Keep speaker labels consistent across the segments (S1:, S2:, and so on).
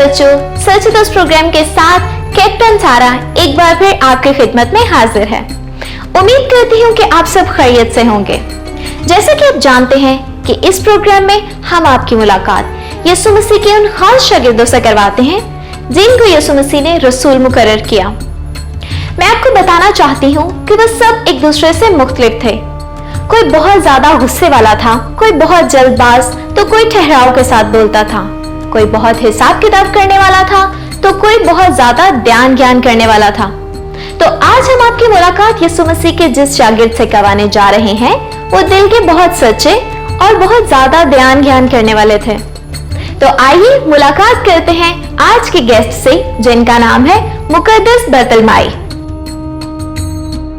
S1: बच्चों, सच दोस्त प्रोग्राम के साथ कैप्टन सारा एक बार फिर आपकी खिदमत में हाजिर है। उम्मीद करती हूँ कि आप सब खैरियत से होंगे। जैसे कि आप जानते हैं कि इस प्रोग्राम में हम आपकी मुलाकात यीशु मसीह के उन खास शागिर्दों से करवाते हैं जिनको यीशु मसीह ने रसूल मुकर्रर किया। मैं आपको बताना चाहती हूँ कि वो सब एक दूसरे से मुख्तलिफ थे। कोई बहुत ज्यादा गुस्से वाला था, कोई बहुत जल्दबाज, तो कोई ठहराव के साथ बोलता था, कोई बहुत हिसाब किताब करने वाला था, तो कोई बहुत ज्यादा ध्यान ज्ञान करने वाला था। तो आज हम आपकी मुलाकात यीशु मसीह के जिस शागिर्द से करवाने जा रहे हैं वो दिल के बहुत सच्चे और बहुत ज्यादा ध्यान ज्ञान करने वाले थे। तो आइए मुलाकात करते हैं आज के गेस्ट से जिनका नाम है मुकद्दस बरतलमाई।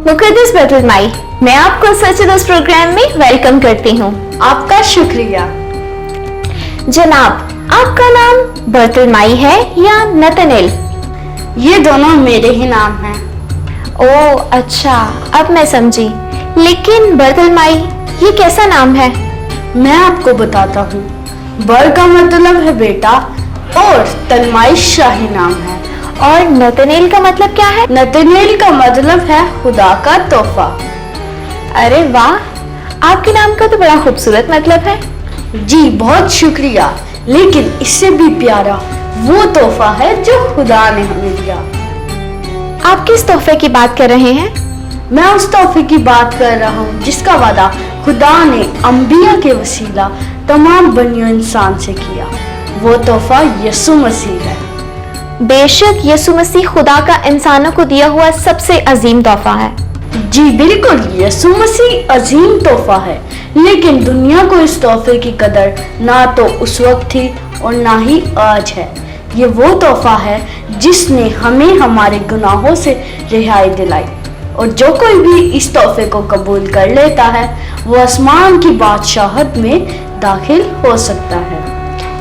S1: मुकद्दस बरतलमाई, मैं आपको सच दोस्त प्रोग्राम में वेलकम करती हूँ।
S2: आपका शुक्रिया।
S1: जनाब, आपका नाम बरतलमाई है या नतनेल?
S2: ये दोनों मेरे ही नाम हैं।
S1: ओह अच्छा, अब मैं समझी। लेकिन बरतलमाई ये कैसा नाम है?
S2: मैं आपको बताता हूँ। बर का मतलब है बेटा और तलमाई शाही नाम है।
S1: और नतनेल का मतलब क्या है?
S2: नतनेल का मतलब है खुदा का तोहफा।
S1: अरे वाह, आपके नाम का तो बड़ा खूबसूरत मतलब है।
S2: जी बहुत शुक्रिया, लेकिन इससे भी प्यारा वो तोहफा है जो खुदा ने हमें दिया।
S1: आप किस तोहफे की बात कर रहे हैं?
S2: मैं उस तोहफे की बात कर रहा हूँ जिसका वादा खुदा ने अंबिया के वसीला तमाम बनियों इंसान से किया। वो तोहफा यीशु मसीह है।
S1: बेशक यीशु मसीह खुदा का इंसानों को दिया हुआ सबसे अजीम तोहफा है।
S2: जी बिल्कुल, यीशु मसीह अजीम तोहफा है, लेकिन दुनिया को इस तोहफे की कदर ना तो उस वक्त थी और ना ही आज है। ये वो तोहफा है जिसने हमें हमारे गुनाहों से रिहाई दिलाई, और जो कोई भी इस तोहफे को कबूल कर लेता है वो आसमान की बादशाहत में दाखिल हो सकता है,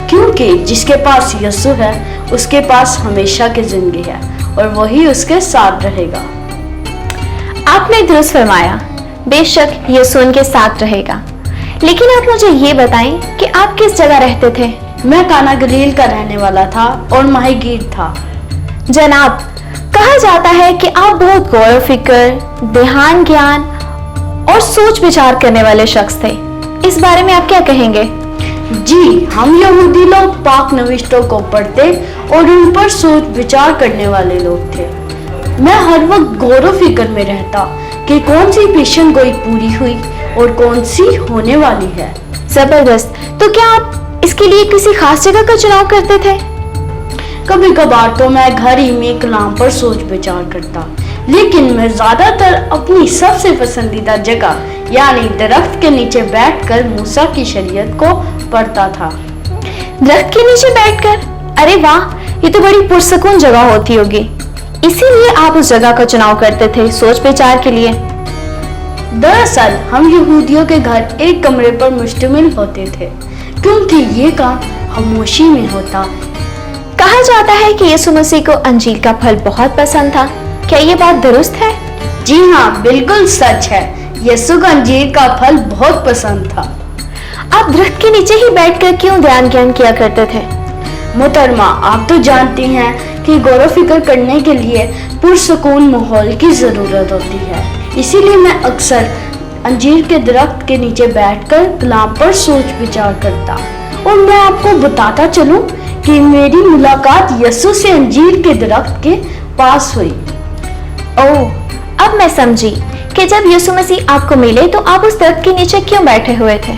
S2: क्योंकि जिसके पास यीशु है उसके पास हमेशा की जिंदगी है और वही उसके साथ रहेगा।
S1: आपने दुरुस्त फरमाया, बेशक यीशु उनके साथ रहेगा। लेकिन आप मुझे ये बताएं कि आप किस जगह रहते थे?
S2: मैं काना गलील का रहने वाला था और माहीगीर था।
S1: जनाब, कहा जाता है कि आप बहुत गौर फिक्र, ध्यान ज्ञान और सोच विचार करने वाले शख्स थे। इस बारे में आप क्या कहेंगे?
S2: जी, हम यहूदी लोग पाक नविश्तों को पढ़ते और उन पर सोच विचार करने वाले लोग थे। मैं हर वक्त गौर फिक्र में रहता कि कौन सी पेशन गोई पूरी हुई और कौन सी होने वाली है।
S1: जबरदस्त। तो क्या आप इसके लिए किसी खास जगह का चुनाव करते थे?
S2: कभी कभार तो मैं घर ही में कलाम पर सोच विचार करता, लेकिन मैं ज्यादातर अपनी सबसे पसंदीदा जगह यानी दरख्त के नीचे बैठकर मूसा की शरीयत को पढ़ता था।
S1: दरख्त के नीचे बैठकर? अरे वाह, ये तो बड़ी पुरसकून जगह होती होगी। इसीलिए आप उस जगह का चुनाव करते थे सोच विचार के लिए?
S2: दरअसल हम यहूदियों के घर एक कमरे पर मुश्तमिल होते थे, क्योंकि ये काम खामोशी में होता।
S1: कहा जाता है कि यीशु मसीह को अंजील का फल बहुत पसंद था। क्या ये बात दुरुस्त है?
S2: जी हाँ, बिल्कुल सच है। यीशु को अंजीर का फल बहुत पसंद था।
S1: आप दरख्त के नीचे ही बैठकर क्यों ध्यान ज्ञान किया करते थे?
S2: मोहतरमा, आप तो जानती हैं कि गौर फिक्र करने के लिए पुरसकून माहौल की जरूरत होती है। इसीलिए मैं अक्सर अंजीर के दरख्त के नीचे बैठकर कलाम पर सोच विचार करता। और मैं आपको बताता चलूं कि मेरी मुलाकात यीशु से अंजीर के दरख्त के पास हुई।
S1: ओह, अब मैं समझी कि जब यीशु मसीह आपको मिले तो आप उस दरख्त के नीचे क्यों बैठे हुए थे।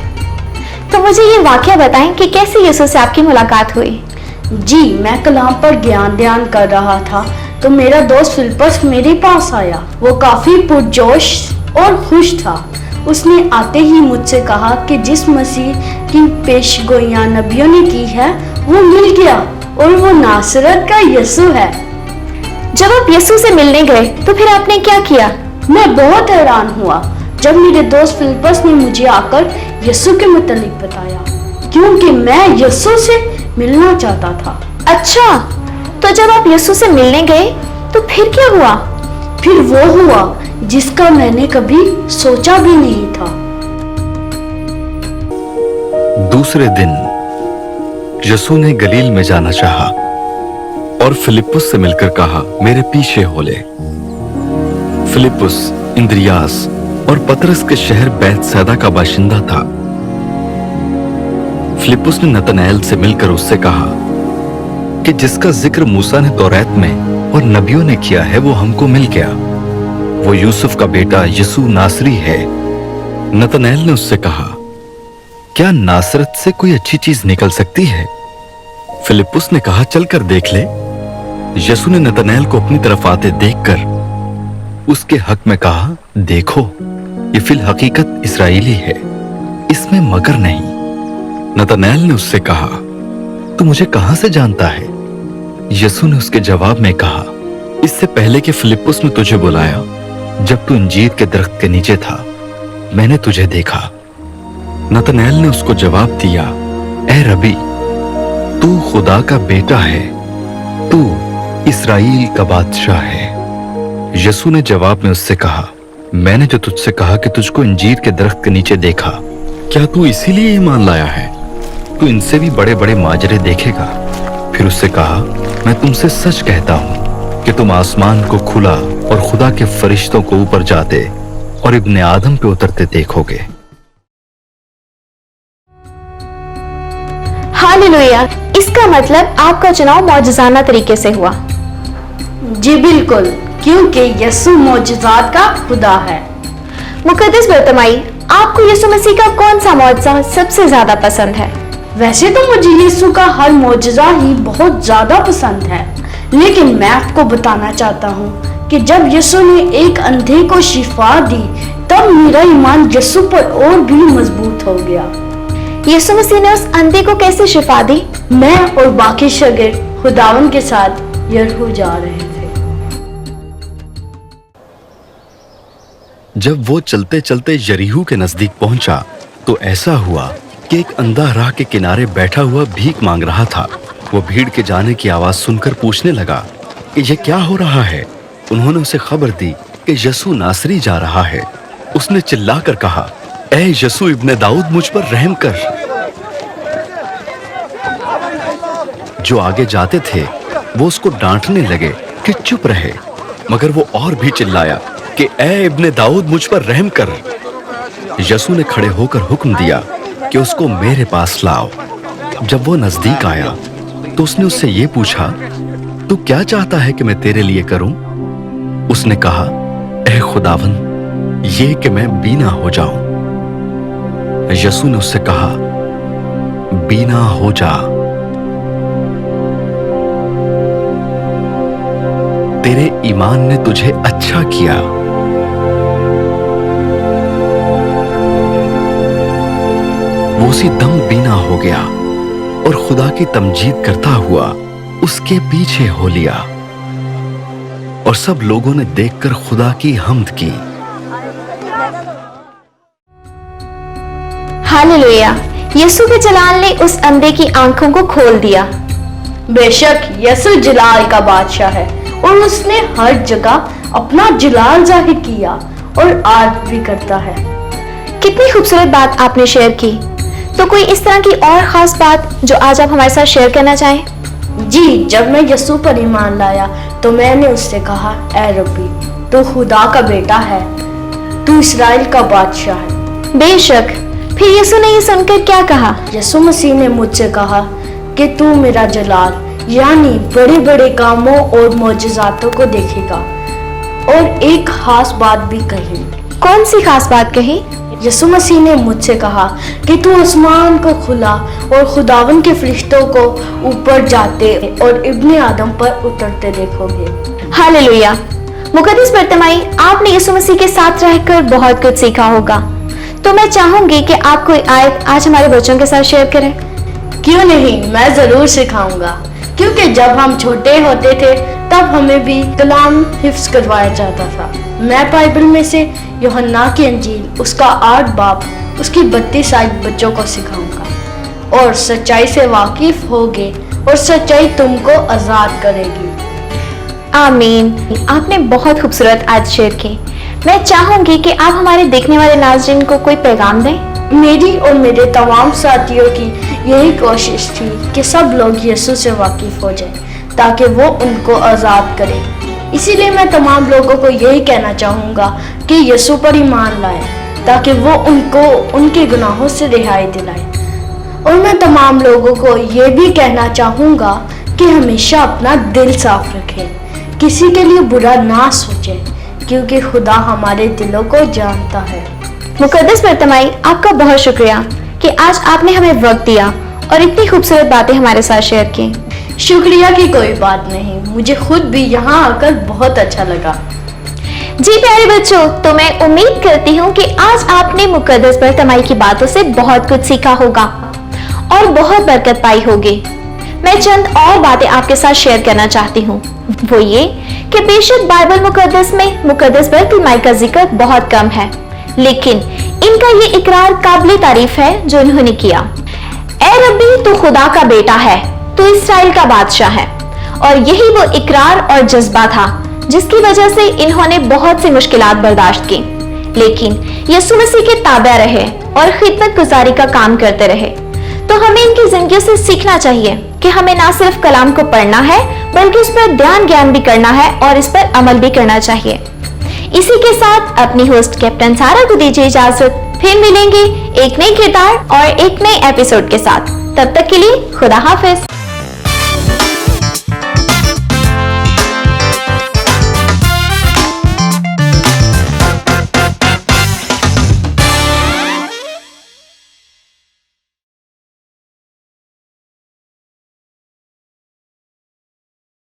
S1: तो मुझे ये वाकया बताएं कि कैसे यीशु से आपकी मुलाकात हुई।
S2: जी, मैं कलाम पर ज्ञान ध्यान कर रहा था तो मेरा दोस्त फिलिपस मेरे पास आया। वो काफी पुरजोश और खुश था। उसने आते ही मुझसे कहा कि जिस मसीह की पेशगोइयां नबियों ने की है वो मिल गया और वो नासरत का यीशु है।
S1: जब आप यीशु से मिलने गए तो फिर आपने क्या किया?
S2: मैं बहुत हैरान हुआ जब मेरे दोस्त फिलिपस ने मुझे आकर यीशु के मुतालिक बताया, क्योंकि मैं यीशु से मिलना चाहता था।
S1: अच्छा, तो जब आप यीशु से मिलने गए तो फिर क्या हुआ?
S2: फिर वो हुआ जिसका मैंने कभी सोचा भी नहीं था।
S3: दूसरे दिन यीशु ने गलील में जाना चाहा और फिलिप्पुस से मिलकर कहा, मेरे पीछे हो ले। फिलिप्पुस इंद्रियास और पतरस के शहर बैतसैदा का बाशिंदा था। फिलिप्पुस ने नतनएल से मिलकर उससे कहा कि जिसका जिक्र मूसा ने तौरात में और नबियों ने किया है वो हमको मिल गया। वो यूसुफ का बेटा यीशु नासरी है। नतनएल ने उससे कहा, क्या नासरत से कोई अच्छी चीज निकल सकती है? फिलिप्पुस ने कहा, चल कर देख ले। यीशु ने नतनएल को अपनी तरफ आते देखकर उसके हक में कहा, देखो ये फिल हकीकत इस्राएली है, इसमें मगर नहीं। नतनएल ने उससे कहा, तू मुझे कहां से जानता है? यीशु ने उसके जवाब में कहा, इससे पहले कि फिलिप्पुस ने तुझे बुलाया, जब तू अंजीर के दरख्त के नीचे था, मैंने तुझे देखा। नतनएल ने उसको जवाब दिया, ए रबी, तू खुदा का बेटा है, तू इस्राएल का बादशाह है। यीशु ने जवाब में उससे कहा, मैंने जो तुझसे कहा कि तुझको अंजीर के दरख्त के नीचे देखा, क्या तू इसीलिए ईमान लाया है? तू इनसे भी बड़े बड़े माजरे देखेगा। फिर उससे कहा, मैं तुमसे सच कहता हूं कि तुम आसमान को खुला और खुदा के फरिश्तों को ऊपर जाते और इब्ने आदम पे उतरते देखोगे।
S1: हालेलुया। इसका मतलब आपका चुनाव मौजज़ाना तरीके से हुआ।
S2: जी बिल्कुल, क्योंकि यीशु मौजज़ात का खुदा है।
S1: मुकद्दस बरतमाई, आपको यीशु मसीह का कौन सा मौजज़ा सबसे ज्यादा पसंद है?
S2: वैसे तो मुझे यीशु का हर मौजज़ा ही बहुत ज्यादा पसंद है, लेकिन मैं आपको बताना चाहता हूँ कि जब यीशु ने एक अंधे को शिफा दी, तब मेरा ईमान यीशु पर और भी मजबूत हो गया।
S1: यीशु मसीह ने उस अंधे को कैसे शिफा दी?
S2: मैं और बाकी शागिर्द खुदावन के साथ यरीहो जा रहे थे।
S3: जब वो चलते चलते यरीहो के नजदीक पहुंचा तो ऐसा हुआ कि एक अंधा राह के किनारे बैठा हुआ भीख मांग रहा था। वो भीड़ के जाने की आवाज सुनकर पूछने लगा कि ये क्या हो रहा है। उन्होंने उसे खबर दी कि यीशु नासरी जा रहा है। उसने चिल्लाकर कहा, ऐ यीशु इब्ने दाऊद, मुझ पर रहम कर। जो आगे जाते थे वो उसको डांटने लगे कि चुप रहे, मगर वो और भी चिल्लाया कि ऐ इब्ने दाऊद, मुझ पर रहम कर। यीशु ने खड़े होकर हुक्म दिया कि उसको मेरे पास लाओ। जब वो नजदीक आया तो उसने उससे ये पूछा, तू क्या चाहता है कि मैं तेरे लिए करूं? उसने कहा, ऐ खुदावन, ये कि मैं बीना हो जाऊं। यीशु ने उससे कहा, बीना हो जा, तेरे ईमान ने तुझे अच्छा किया। वो उसी दम बीना हो गया और खुदा की तमजीद करता हुआ उसके पीछे हो लिया। और सब लोगों ने देखकर खुदा की हम्द की।
S1: हालेलुया। यीशु के जलाल ने उस अंधे की आंखों को खोल दिया।
S2: बेशक यीशु जलाल का बादशाह है और उसने हर जगह अपना जलाल जाहिर किया और आज भी करता है।
S1: कितनी खूबसूरत बात आपने शेयर की। तो कोई इस तरह की और खास बात जो आज आप हमारे साथ शेयर करना चाहें?
S2: जी, जब मैं यीशु पर ईमान लाया तो मैंने उससे कहा, ऐ रब्बी, तू खुदा का बेटा है, तू इस्राएल का बादशाह है।
S1: बेशक। फिर यीशु ने ये सुनकर क्या कहा?
S2: यीशु मसीह ने मुझसे कहा कि तू मेरा जलाल यानी बड़े बड़े कामों और मौजज़ातों को देखेगा। और एक खास बात भी कही।
S1: कौन सी खास बात कही?
S2: यीशु मसीह ने मुझसे कहा कि तू आसमान को खुला और खुदावन के फरिश्तों को ऊपर जाते और इब्ने आदम पर उतरते देखोगे।
S1: हालेलुया। मुकद्दस बरतमाई, आपने यीशु मसीह के साथ रहकर बहुत कुछ सीखा होगा, तो मैं चाहूंगी कि आप कोई आयत आज हमारे बच्चों के साथ शेयर करें।
S2: क्यों नहीं, मैं जरूर सिखाऊंगा, क्योंकि जब हम छोटे होते थे तब हमें भी कलाम हिफ्ज करवाया जाता था। मैं बाइबल में से यूहन्ना की अंजील उसका 8 बाब उसकी 32 आयत बच्चों को सिखाऊंगा और सच्चाई से वाकिफ होगे और सच्चाई तुमको आजाद करेगी।
S1: आमीन। आपने बहुत खूबसूरत आयत शेयर की। मैं चाहूंगी कि आप हमारे देखने वाले नाज़रीन को कोई पैगाम दें।
S2: मेरी और मेरे तमाम साथियों की यही कोशिश थी कि सब लोग यीशु से वाकिफ हो जाएं, ताकि वो उनको आज़ाद करे। इसीलिए मैं तमाम लोगों को यही कहना चाहूँगा कि यीशु पर ईमान लाएं ताकि वो उनको उनके गुनाहों से रिहाई दिलाए। और मैं तमाम लोगों को ये भी कहना चाहूँगा कि हमेशा अपना दिल साफ रखें, किसी के लिए बुरा ना सोचें, क्योंकि खुदा हमारे दिलों को जानता है।
S1: मुकद्दस बरतमाई, आपका बहुत शुक्रिया कि आज आपने हमें वक्त दिया और इतनी खूबसूरत बातें हमारे साथ शेयर की।
S2: शुक्रिया की कोई बात नहीं, मुझे खुद भी यहाँ आकर बहुत अच्छा लगा।
S1: जी प्यारे बच्चों, तो मैं उम्मीद करती हूँ कि आज आपने मुकद्दस बरतमाई की बातों से बहुत कुछ सीखा होगा और बहुत बरकत पाई होगी। मैं चंद और बातें आपके साथ शेयर करना चाहती हूँ। वो ये कि बेशक बाइबल मुकद्दस में मुकद्दस बरतमाई का जिक्र बहुत कम है, लेकिन इनका ये इकरार काबिल तारीफ है जो इन्होंने किया। ए रब्बी, तू खुदा का बेटा है, तू इस्राएल का बादशाह है। और यही वो इकरार और जज्बा था जिसकी वजह से इन्होंने बहुत सी मुश्किलात बर्दाश्त की, लेकिन यीशु मसीह के ताबे रहे और खिदमत गुजारी का काम करते रहे। तो हमें इनकी जिंदगी से सीखना चाहिए कि हमें ना सिर्फ कलाम को पढ़ना है बल्कि उस पर ध्यान ज्ञान भी करना है और इस पर अमल भी करना चाहिए। इसी के साथ अपनी होस्ट कैप्टन सारा को दीजिए इजाजत। फिर मिलेंगे एक नए किरदार और एक नए एपिसोड के साथ। तब तक के लिए खुदा हाफिज।